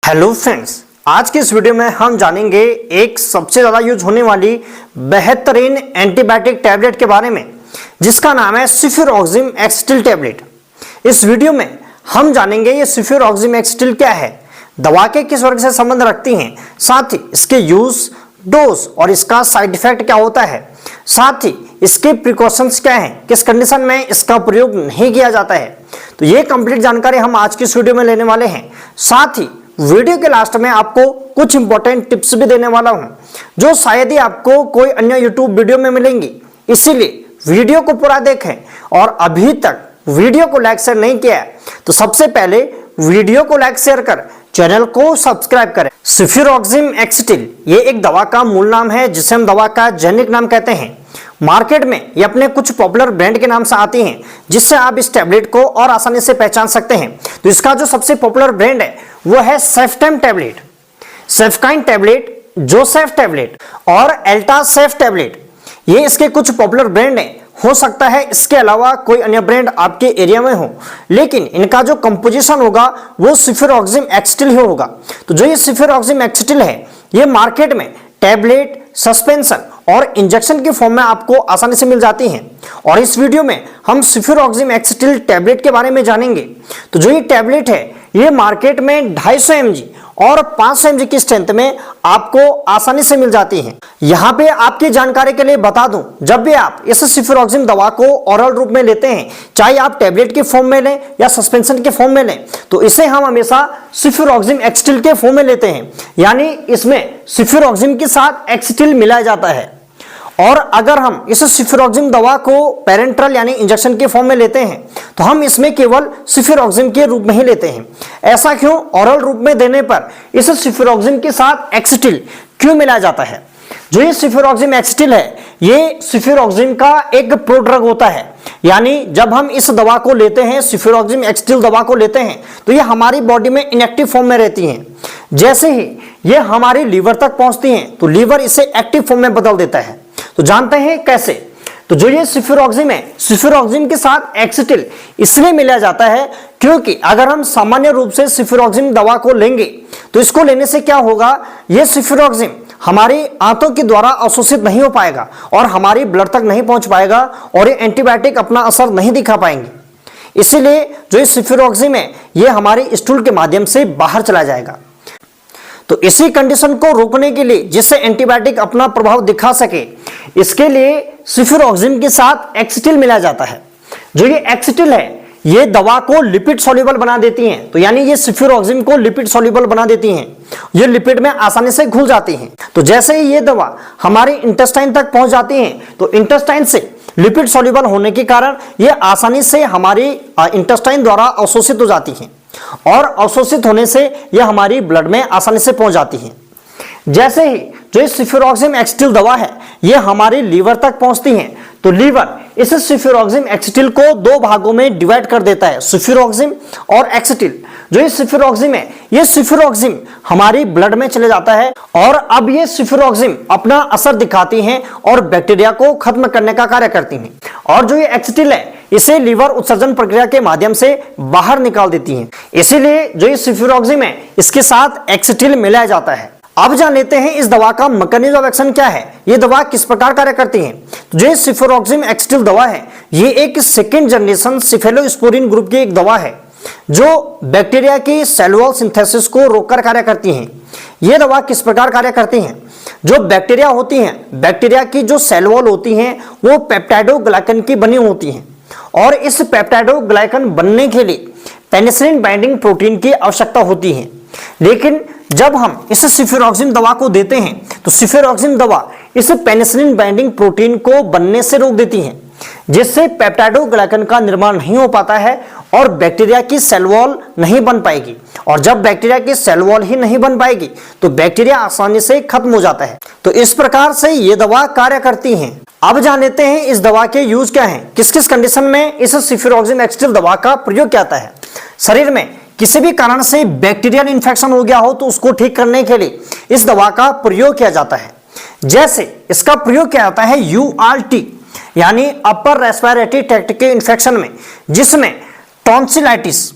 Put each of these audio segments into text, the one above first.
Hello friends, आज की इस वीडियो में हम जानेंगे एक सबसे ज़्यादा यूज होने वाली बेहतरीन एंटीबायोटिक टैबलेट के बारे में जिसका नाम है सेफुरोक्सिम एक्सटिल टैबलेट। इस वीडियो में हम जानेंगे ये सेफुरोक्सिम एक्सटिल क्या है, दवा के किस वर्ग से संबंध रखती हैं, साथ ही इसके यूज, डोज और इसका साइड इफेक्ट क्या होता है, साथ ही इसके प्रिकॉशंस क्या हैं, किस कंडीशन में इसका प्रयोग नहीं किया जाता है। तो ये कंप्लीट जानकारी हम आज की इस वीडियो में लेने वाले हैं। साथ ही वीडियो के लास्ट में आपको कुछ इंपॉर्टेंट टिप्स भी देने वाला हूं जो शायद ही आपको कोई अन्य यूट्यूब वीडियो में मिलेंगी, इसीलिए वीडियो को पूरा देखें। और अभी तक वीडियो को लाइक शेयर नहीं किया है तो सबसे पहले वीडियो को लाइक शेयर कर चैनल को सब्सक्राइब करें। सेफुरोक्सिम एक्सटिल ये एक दवा का मूल नाम है जिसे हम दवा का जेनेरिक नाम कहते हैं। मार्केट में ये अपने कुछ पॉपुलर ब्रांड के नाम से आती हैं जिससे आप इस टैबलेट को और आसानी से पहचान सकते हैं। तो इसका जो सबसे पॉपुलर ब्रांड है वो है सेफ्टेम टैबलेट, सेफकाइन टैबलेट, जोसेफ टैबलेट और एल्टासेफ टैबलेट। ये इसके कुछ पॉपुलर ब्रांड हैं। हो सकता है इसके अलावा कोई अन्य ब्रांड आपके एरिया में हो, लेकिन इनका जो कंपोजिशन होगा वो सेफुरोक्सिम एक्सटिल ही होगा। तो जो ये सेफुरोक्सिम एक्सटिल है ये मार्केट में टैबलेट, सस्पेंशन और इंजेक्शन के फॉर्म में आपको आसानी से मिल जाती हैं। और इस वीडियो में हम सेफुरोक्सिम एक्सटिल टैबलेट के बारे में जानेंगे। तो जो ये टैबलेट है ये मार्केट में 250 mg और 500 mg की स्ट्रेंथ में आपको आसानी से मिल जाती हैं। यहाँ पे आपकी जानकारी के लिए बता दूं, जब भी आप इस सेफुरोक्सिम दवा को ओरल रूप में लेते हैं, चाहे आप टैबलेट के फॉर्म में लें या सस्पेंशन के फॉर्म में लें, तो इसे हम हमेशा सेफुरोक्सिम एक्सटिल के फॉर्म में लेते हैं, यानी इसमें सेफुरोक्सिम के साथ एक्सटिल मिलाया जाता है। और अगर हम इस सेफुरोक्सिम दवा को पेरेंट्रल यानी इंजेक्शन के फॉर्म में लेते हैं तो हम इसमें केवल सेफुरोक्सिम के रूप में ही लेते हैं। ऐसा क्यों? ओरल रूप में देने पर इस सेफुरोक्सिम के साथ एक्सटिल क्यों मिलाया जाता है? जो ये सेफुरोक्सिम एक्सटिल है ये सेफुरोक्सिम का एक प्रोड्रग होता है, यानी जब हम इस दवा को लेते हैं, सेफुरोक्सिम एक्सटिल दवा को लेते हैं, तो ये हमारी बॉडी में इनएक्टिव फॉर्म में रहती हैं। जैसे ही ये हमारी लीवर तक पहुंचती हैं तो लीवर इसे एक्टिव फॉर्म में बदल देता है। तो जानते हैं कैसे? तो जो ये सेफुरोक्सिम है, सेफुरोक्सिम के साथ एक्सटिल इसलिए मिलाया जाता है क्योंकि अगर हम सामान्य रूप से सेफुरोक्सिम दवा को लेंगे तो इसको लेने से क्या होगा, ये सेफुरोक्सिम हमारी आंतों के द्वारा अवशोषित नहीं हो पाएगा और हमारी ब्लड तक नहीं पहुंच पाएगा और ये एंटीबायोटिक अपना असर नहीं दिखा पाएंगे। इसीलिए जो ये सेफुरोक्सिम है ये हमारे स्टूल के माध्यम से बाहर चला जाएगा। तो इसी कंडीशन को रोकने के लिए, जिससे एंटीबायोटिक अपना प्रभाव दिखा सके, इसके लिए सेफुरोक्सिम के साथ एक्सटिल मिलाया जाता है। जो ये एक्सटिल है ये दवा को लिपिड सॉल्युबल बना देती हैं, तो यानी ये सेफुरोक्सिम को लिपिड सॉल्युबल बना देती हैं, ये लिपिड में आसानी से घुल जाती हैं। तो जैसे ही ये दवा हमारे इंटेस्टाइन तक पहुंच जाती है तो इंटेस्टाइन से लिपिड सॉल्युबल होने के कारण ये आसानी से हमारी इंटेस्टाइन द्वारा अवशोषित हो जाती हैं और अवशोषित होने से यह हमारी ब्लड में आसानी से पहुंच जाती है। जैसे ही जो सेफुरोक्सिम एक्सटिल दवा है ये हमारी लीवर तक पहुंचती है तो लीवर इस सेफुरोक्सिम एक्सटिल को दो भागों में डिवाइड कर देता है, सेफुरोक्सिम और एक्सटिल। जो ये सेफुरोक्सिम है ये सेफुरोक्सिम हमारी ब्लड में चले जाता है और अब ये सेफुरोक्सिम अपना असर दिखाती हैं और बैक्टीरिया को खत्म करने का कार्य करती हैं। और जो ये एक्सटिल है इसे लीवर उत्सर्जन प्रक्रिया के माध्यम से बाहर निकाल देती हैं। इसीलिए जो ये सेफुरोक्सिम है इसके साथ एक्सटिल मिलाया जाता है। अब जान लेते हैं इस दवा का मैकेनिज्म ऑफ एक्शन क्या है, ये दवा किस प्रकार कार्य करती है। तो जो सेफुरोक्सिम एक्सटिल दवा है ये एक सेकेंड जनरेशन सेफेलोस्पोरिन ग्रुप की एक दवा है जो बैक्टीरिया की सेल वॉल सिंथेसिस को रोककर कार्य करती है। ये दवा किस प्रकार कार्य करती है? जो बैक्टीरिया होती हैं, बैक्टीरिया की जो सेल वॉल होती हैं वो पेप्टाइडोग्लाइकन की बनी होती हैं और इस पेप्टाइडोग्लाइकन बनने के लिए पेनिसिलिन बाइंडिंग प्रोटीन की आवश्यकता होती है। लेकिन जब हम इस सेफुरोक्सिम दवा को देते हैं तो सेफुरोक्सिम दवा इस पेनिसिलिन बाइंडिंग प्रोटीन को बनने से रोक देती है, जिससे पेप्टाइडोग्लाइकन का निर्माण नहीं हो पाता है और बैक्टीरिया की सेल वॉल नहीं बन पाएगी। और जब बैक्टीरिया की सेल वॉल ही नहीं बन पाएगी तो बैक्टीरिया आसानी से खत्म हो जाता है। तो इस प्रकार से ये दवा कार्य करती है। अब जान लेते हैं इस दवा के यूज क्या हैं, किस किस कंडीशन में इस सेफुरोक्सिम एक्सटिल दवा का प्रयोग किया जाता है। शरीर में किसी भी कारण से बैक्टीरियल इन्फेक्शन हो गया हो तो उसको ठीक करने के लिए इस दवा का प्रयोग किया जाता है। जैसे इसका प्रयोग किया जाता है URT यानी अपर रेस्पिरेटरी ट्रैक्ट के इन्फेक्शन में, जिसमें टॉन्सिलाइटिस,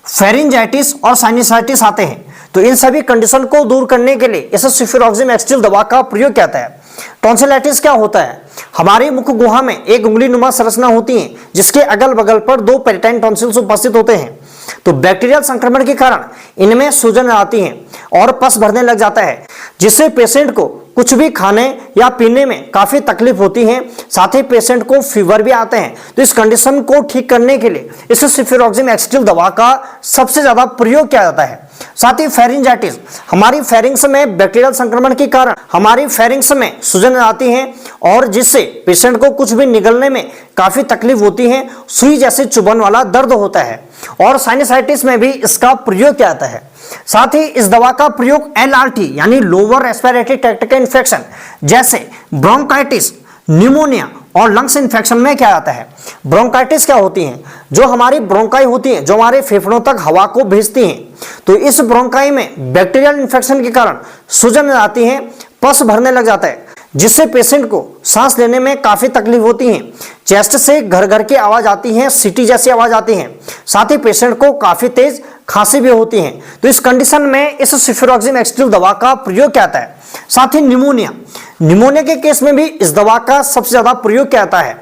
फेरिंजाइटिस और साइनसाइटिस आते हैं। तो इन सभी कंडीशन को दूर करने के लिए इस सेफिरॉक्सिम एक्सटिल दवा का प्रयोग किया जाता है। टॉन्सिलाइटिस क्या होता है? हमारी मुख गुहा में एक उंगली नुमा संरचना होती है जिसके अगल बगल पर 2 पेरिटाइन टॉन्सिल्स उपस्थित होते हैं। तो बैक्टीरियल संक्रमण के कारण इनमें सूजन आती है और पस भरने लग जाता है, जिससे पेशेंट को कुछ भी खाने या पीने में काफी तकलीफ होती है। साथ ही पेशेंट को फीवर भी आते हैं। तो इस कंडीशन को ठीक करने के लिए इस सेफिरॉक्सिम एक्सटिल दवा का सबसे ज्यादा प्रयोग किया जाता है। साथ ही फेरिंजाइटिस, हमारी फेरिंग्स में बैक्टीरियल संक्रमण के कारण हमारी फेरिंग्स में सूजन आती है और जिससे पेशेंट को कुछ भी निगलने में काफी तकलीफ होती है, सुई जैसे चुभन वाला दर्द होता है। और साइनसाइटिस में भी इसका प्रयोग किया जाता है। साथ ही इस दवा का प्रयोग LRT यानी लोअर रेस्पिरेटरी ट्रैक्ट के इन्फेक्शन जैसे ब्रोंकाइटिस, न्यूमोनिया और लंग्स इन्फेक्शन में किया जाता है। ब्रोंकाइटिस क्या होती है? जो हमारी ब्रोंकाई होती है, जो हमारे फेफड़ों तक हवा को भेजती हैं। तो इस ब्रोंकाई में बैक्टीरियल इन्फेक्शन के कारण सूजन आती है, पस भरने लग जाता है, जिससे पेशेंट को सांस लेने में काफी तकलीफ होती है। चेस्ट से घर घर की आवाज आती है, सीटी जैसी आवाज आती है। साथ ही पेशेंट को काफी तेज खांसी भी होती है। तो इस कंडीशन में इस सेफिरॉक्सिम एक्सटिल दवा का प्रयोग किया जाता है। साथ ही निमोनिया के केस में भी इस दवा का सबसे ज्यादा प्रयोग किया जाता है।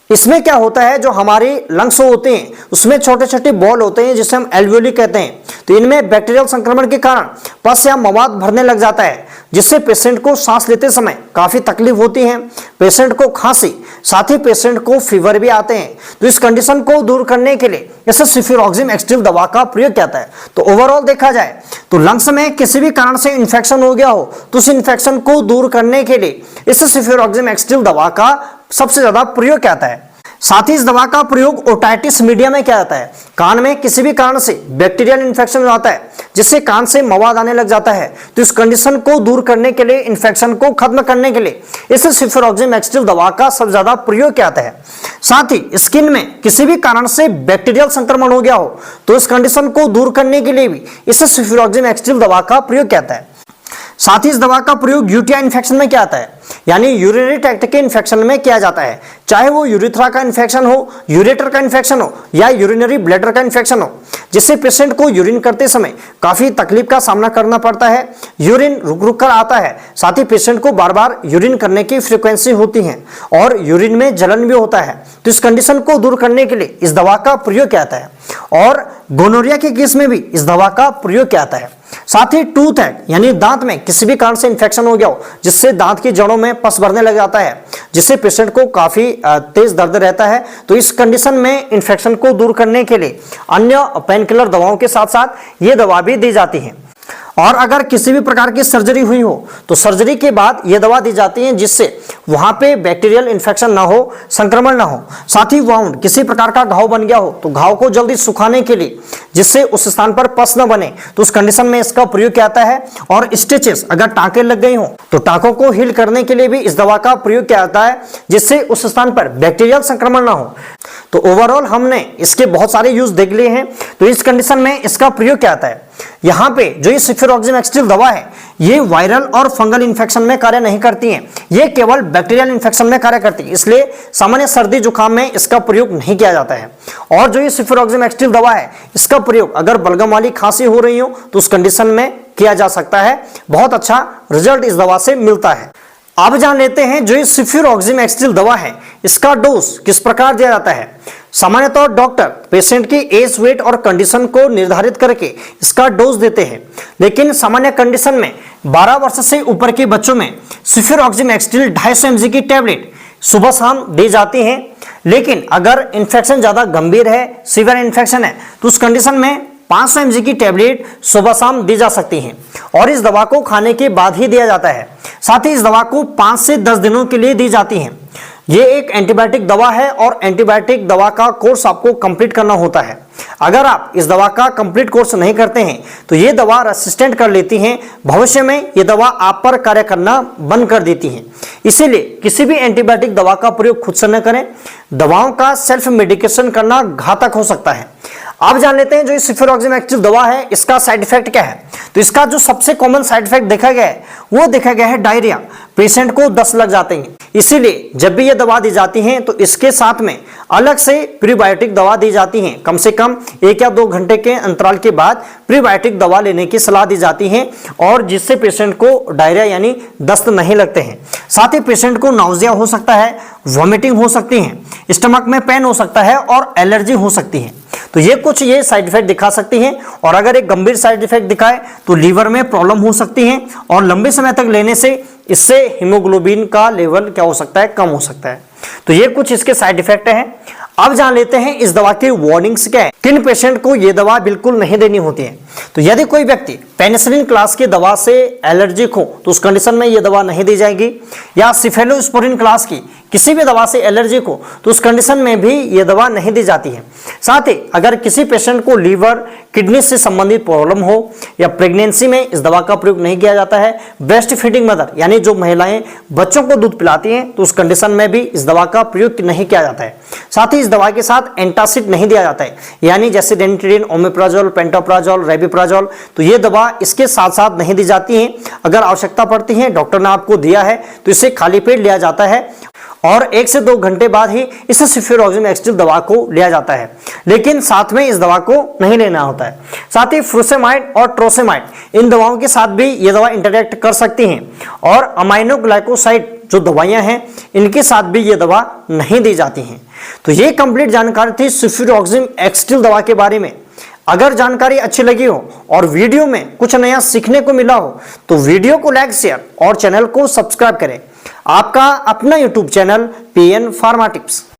इसमें क्या होता है, जो हमारे लंग्स होते हैं उसमें छोटे छोटे बॉल होते हैं जिसे हम एल्वियोली कहते हैं। तो इनमें बैक्टीरियल संक्रमण के कारण पस या मवाद भरने लग जाता है, जिससे पेशेंट को सांस लेते समय काफी तकलीफ होती है, पेशेंट को खांसी, साथ ही पेशेंट को फीवर भी आते हैं। तो इस कंडीशन को दूर करने के लिए इस सेफिरॉक्सिम एक्सटिल दवा का प्रयोग किया जाता है। तो ओवरऑल देखा जाए तो लंग्स में किसी भी कारण से इन्फेक्शन हो गया हो तो उस इन्फेक्शन को दूर करने के लिए इस सेफिरॉक्सिम एक्सटिल दवा का सबसे ज्यादा प्रयोग किया जाता है। साथ ही इस दवा का प्रयोग ओटाइटिस मीडिया में किया जाता है। कान में किसी भी कारण से बैक्टीरियल इन्फेक्शन हो जाता है जिससे कान से मवाद आने लग जाता है, तो इस कंडीशन को दूर करने के लिए, इन्फेक्शन को खत्म करने के लिए इस सेफिरॉक्सिम एक्सटिल दवा का सबसे ज्यादा प्रयोग किया जाता है। साथ ही स्किन में किसी भी कारण से बैक्टीरियल संक्रमण हो गया हो तो इस कंडीशन को दूर करने के लिए भी इस सेफिरॉक्सिम एक्सटिल दवा का प्रयोग किया जाता है। साथ ही इस दवा का प्रयोग यूटीआई इन्फेक्शन में किया जाता है, यानी यूरिनरी ट्रैक्ट के इन्फेक्शन में किया जाता है। चाहे वो यूरिथ्रा का इन्फेक्शन हो, यूरेटर का इन्फेक्शन हो या यूरिनरी ब्लैडर का इन्फेक्शन हो, जिससे पेशेंट को यूरिन करते समय काफी तकलीफ का सामना करना पड़ता है। यूरिन रुक रुक कर आता है, साथ ही पेशेंट को बार बार यूरिन करने की फ्रीक्वेंसी होती है और यूरिन में जलन भी होता है। तो इस कंडीशन को दूर करने के लिए इस दवा का प्रयोग किया जाता है। और गोनोरिया के केस में भी इस दवा का प्रयोग किया जाता है। साथ ही टूथ हैक यानी दांत में किसी भी कारण से इन्फेक्शन हो गया हो जिससे दांत की जड़ों में पस भरने लग जाता है, जिससे पेशेंट को काफी तेज दर्द रहता है। तो इस कंडीशन में इन्फेक्शन को दूर करने के लिए अन्य पेन किलर दवाओं के साथ साथ ये दवा भी दी जाती है। और अगर किसी भी प्रकार की सर्जरी हुई हो तो सर्जरी के बाद ये दवा दी जाती है जिससे वहां पे बैक्टीरियल इन्फेक्शन ना हो, संक्रमण ना हो। साथ ही वाउंड, किसी प्रकार का घाव बन गया हो तो घाव को जल्दी सुखाने के लिए, जिससे उस स्थान पर पस न बने, तो उस कंडीशन में इसका प्रयोग किया जाता है। और स्टिचेस, अगर टाँके लग गई हो तो टाँकों को हील करने के लिए भी इस दवा का प्रयोग किया जाता है, जिससे उस स्थान पर बैक्टीरियल संक्रमण ना हो। तो ओवरऑल हमने इसके बहुत सारे यूज देख लिए हैं। तो इस कंडीशन में इसका प्रयोग किया जाता है। यहाँ पे जो ये सेफिरॉक्सिम एक्सटिल दवा है, ये वायरल और फंगल इन्फेक्शन में कार्य नहीं करती है, ये केवल बैक्टीरियल इन्फेक्शन में कार्य करती है। इसलिए सामान्य सर्दी जुकाम में इसका प्रयोग नहीं किया जाता है। और जो ये सेफिरॉक्सिम एक्सटिल दवा है, इसका प्रयोग अगर बलगम वाली खांसी हो रही हो तो उस कंडीशन में किया जा सकता है। बहुत अच्छा रिजल्ट इस दवा से मिलता है। अब जान लेते हैं जो ये सेफिरॉक्सिम एक्सटिल दवा है, इसका डोज किस प्रकार दिया जाता है। सामान्यतः डॉक्टर पेशेंट की एज, वेट और कंडीशन को निर्धारित करके इसका डोज देते हैं, लेकिन सामान्य कंडीशन में 12 वर्ष से ऊपर के बच्चों में सेफिरॉक्सिम एक्सटिल 250 mg की टैबलेट सुबह शाम दी जाती है। लेकिन अगर इन्फेक्शन ज्यादा गंभीर है, सीवियर इन्फेक्शन है, तो उस कंडीशन में 500 mg की टैबलेट सुबह शाम दी जा सकती है और इस दवा को खाने के बाद ही दिया जाता है। साथ ही इस दवा को 5 से 10 दिनों के लिए दी जाती है। ये एक एंटीबायोटिक दवा है और एंटीबायोटिक दवा का कोर्स आपको कंप्लीट करना होता है। अगर आप इस दवा का कंप्लीट कोर्स नहीं करते हैं तो ये दवा रेसिस्टेंट कर लेती है, भविष्य में ये दवा आप पर कार्य करना बंद कर देती है। इसीलिए किसी भी एंटीबायोटिक दवा का प्रयोग खुद से न करें। दवाओं का सेल्फ मेडिकेशन करना घातक हो सकता है। अब जान लेते हैं जो सेफिरॉक्सिम एक्सटिल दवा है, इसका साइड इफेक्ट क्या है। तो इसका जो सबसे कॉमन साइड इफेक्ट देखा गया है वो देखा गया है डायरिया। पेशेंट को 10 लग जाते हैं। इसीलिए जब भी ये दवा दी जाती है तो इसके साथ में अलग से प्रीबायोटिक दवा दी जाती है। कम से कम 1 या 2 घंटे के अंतराल के बाद प्रीबायोटिक दवा लेने की सलाह दी जाती है और जिससे पेशेंट को डायरिया यानी दस्त नहीं लगते हैं। साथ ही पेशेंट को नाउजिया हो सकता है, वॉमिटिंग हो सकती है, स्टमक में पेन हो सकता है और एलर्जी हो सकती है। तो ये कुछ साइड इफेक्ट दिखा सकती हैं और अगर एक गंभीर साइड इफेक्ट दिखाए तो लीवर में प्रॉब्लम हो सकती है और लंबे समय तक लेने से इससे हीमोग्लोबिन का लेवल क्या हो सकता है, कम हो सकता है। तो ये कुछ इसके साइड इफेक्ट हैं। अब जान लेते हैं इस दवा की वार्निंग्स क्या है, किन पेशेंट को ये दवा बिल्कुल नहीं देनी होती है। तो यदि कोई व्यक्ति पेनिसिलिन क्लास की दवा से एलर्जिक हो तो उस कंडीशन में ये दवा नहीं दी जाएगी, या सिफेलोस्पोरिन क्लास की किसी भी दवा से एलर्जिक हो तो उस कंडीशन में भी ये दवा नहीं दी जाती है। साथ ही अगर किसी पेशेंट को लीवर किडनी से संबंधित प्रॉब्लम हो या प्रेगनेंसी में इस दवा का प्रयोग नहीं किया जाता है। ब्रेस्ट फीडिंग मदर यानी जो महिलाएं बच्चों को दूध पिलाती हैं तो उस कंडीशन में भी इस दवा का प्रयोग नहीं किया जाता है। साथ ही इस दवा के साथ एंटासिड नहीं दिया जाता है, यानी जैसे डेनिट्रिन, ओमेप्राजोल, पेंटोप्राजोल, रेबिप्राजोल, तो ये दवा इसके साथ साथ नहीं दी जाती है। अगर आवश्यकता पड़ती है, डॉक्टर ने आपको दिया है तो इसे खाली पेट लिया जाता है और 1 से 2 घंटे बाद ही इस सेफिरोक्सिम एक्सटिल दवा को लिया जाता है, लेकिन साथ में इस दवा को नहीं लेना होता है। साथ ही फ्रुसेमाइड और ट्रोसेमाइड इन दवाओं के साथ भी ये दवा इंटरेक्ट कर सकती हैं और अमाइनोग्लाइकोसाइड जो दवाइयां हैं इनके साथ भी ये दवा नहीं दी जाती हैं। तो ये कंप्लीट जानकारी थी सेफिरोक्सिम एक्सटिल दवा के बारे में। अगर जानकारी अच्छी लगी हो और वीडियो में कुछ नया सीखने को मिला हो तो वीडियो को लाइक, शेयर और चैनल को सब्सक्राइब करें। आपका अपना YouTube channel PN pharma tips.